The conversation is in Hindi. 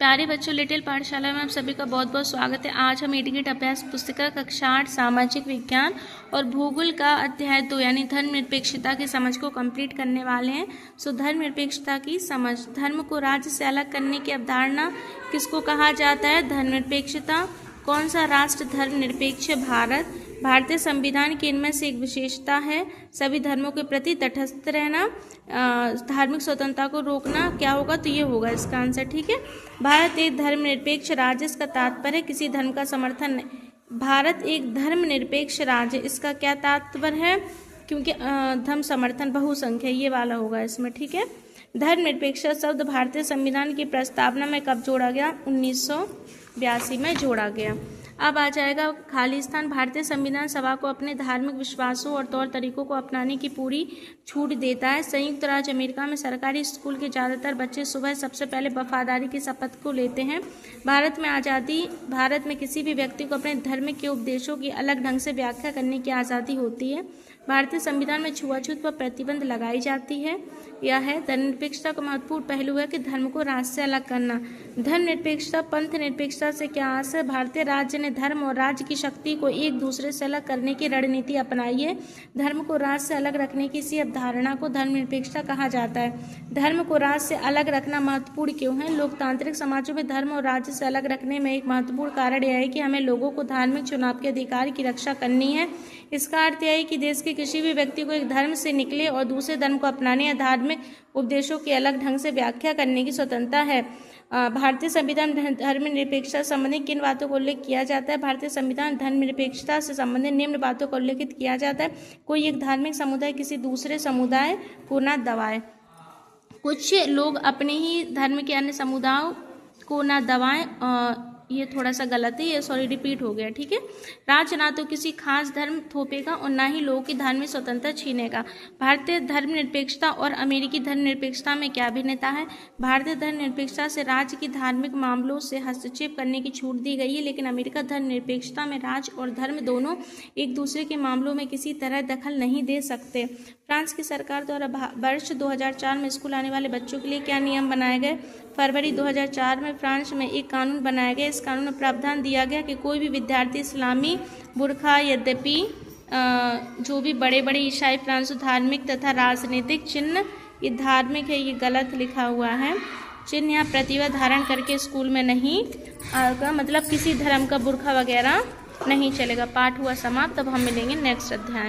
प्यारे बच्चों, लिटिल पाठशाला में आप सभी का बहुत बहुत स्वागत है। आज हम एटिकेट अभ्यास पुस्तिका कक्षा 8 सामाजिक विज्ञान और भूगोल का अध्याय 2 यानी धर्मनिरपेक्षता की समझ को कंप्लीट करने वाले हैं। धर्मनिरपेक्षता की समझ। धर्म को राज्य से अलग करने की अवधारणा किसको कहा जाता है? धर्मनिरपेक्षता। कौन सा राष्ट्र धर्मनिरपेक्ष है? भारत। भारतीय संविधान की इनमें से एक विशेषता है सभी धर्मों के प्रति तटस्थ रहना, धार्मिक स्वतंत्रता को रोकना। क्या होगा? तो ये होगा इसका आंसर। ठीक है। भारत एक धर्मनिरपेक्ष राज्य, इसका तात्पर्य किसी धर्म का समर्थन नहीं। भारत एक धर्मनिरपेक्ष राज्य, इसका क्या तात्पर्य है? क्योंकि धर्म समर्थन बहुसंख्य, ये वाला होगा इसमें। ठीक है। धर्मनिरपेक्षता शब्द भारतीय संविधान की प्रस्तावना में कब जोड़ा गया? 1982 में जोड़ा गया। अब आ जाएगा खाली स्थान। भारतीय संविधान सभा को अपने धार्मिक विश्वासों और तौर तरीकों को अपनाने की पूरी छूट देता है। संयुक्त राज्य अमेरिका में सरकारी स्कूल के ज़्यादातर बच्चे सुबह सबसे पहले वफादारी की शपथ को लेते हैं। भारत में किसी भी व्यक्ति को अपने धर्म के उपदेशों की अलग ढंग से व्याख्या करने की आज़ादी होती है। भारतीय संविधान में छुआछूत पर प्रतिबंध लगाई जाती है। यह है धर्मनिरपेक्षता का महत्वपूर्ण पहलू है कि धर्म को राज्य से अलग करना। धर्मनिरपेक्षता पंथ निरपेक्षता से क्या आस है? भारतीय राज्य ने धर्म और राज्य की शक्ति को एक दूसरे से अलग करने की रणनीति अपनाई है। धर्म को राज्य से अलग रखने की इसी अवधारणा को धर्मनिरपेक्षता कहा जाता है। धर्म को राज्य से अलग रखना महत्वपूर्ण क्यों है? लोकतांत्रिक समाजों में धर्म और राज्य से अलग रखने में एक महत्वपूर्ण कारण यह है कि हमें लोगों को धार्मिक चुनाव के अधिकार की रक्षा करनी है। इसका अर्थ यह है कि देश के किसी भी व्यक्ति को एक धर्म से निकले और दूसरे धर्म को अपनाने या धार्मिक उपदेशों की अलग ढंग से व्याख्या करने की स्वतंत्रता है। भारतीय संविधान धर्मनिरपेक्षता से संबंधित किन बातों का उल्लेख किया जाता है? भारतीय संविधान धर्मनिरपेक्षता से संबंधित निम्न बातों का उल्लेखित किया जाता है। कोई एक धार्मिक समुदाय किसी दूसरे समुदाय को न दबाए। कुछ लोग अपने ही धर्म के अन्य समुदायों को न दबाएं। ये थोड़ा सा गलत है, ये सॉरी रिपीट हो गया। ठीक है। राज्य ना तो किसी खास धर्म थोपेगा और ना ही लोगों की धार्मिक स्वतंत्रता छीनेगा। भारतीय धर्मनिरपेक्षता और अमेरिकी धर्मनिरपेक्षता में क्या भिन्नता है? भारतीय धर्मनिरपेक्षता से राज्य की धार्मिक मामलों से हस्तक्षेप करने की छूट दी गई है, लेकिन अमेरिका धर्मनिरपेक्षता में राज्य और धर्म दोनों एक दूसरे के मामलों में किसी तरह दखल नहीं दे सकते। फ्रांस की सरकार द्वारा वर्ष 2004 में स्कूल आने वाले बच्चों के लिए क्या नियम बनाए गए? फरवरी 2004 में फ्रांस में एक कानून बनाया गया। इस कानून में प्रावधान दिया गया कि कोई भी विद्यार्थी इस्लामी बुर्का, यद्यपि जो भी बड़े बड़े ईसाई फ्रांस धार्मिक तथा राजनीतिक चिन्ह, ये धार्मिक है, ये गलत लिखा हुआ है, चिन्ह या प्रतिभा धारण करके स्कूल में नहीं आएगा। मतलब किसी धर्म का बुर्का वगैरह नहीं चलेगा। पाठ हुआ समाप्त। अब हम मिलेंगे नेक्स्ट अध्याय में।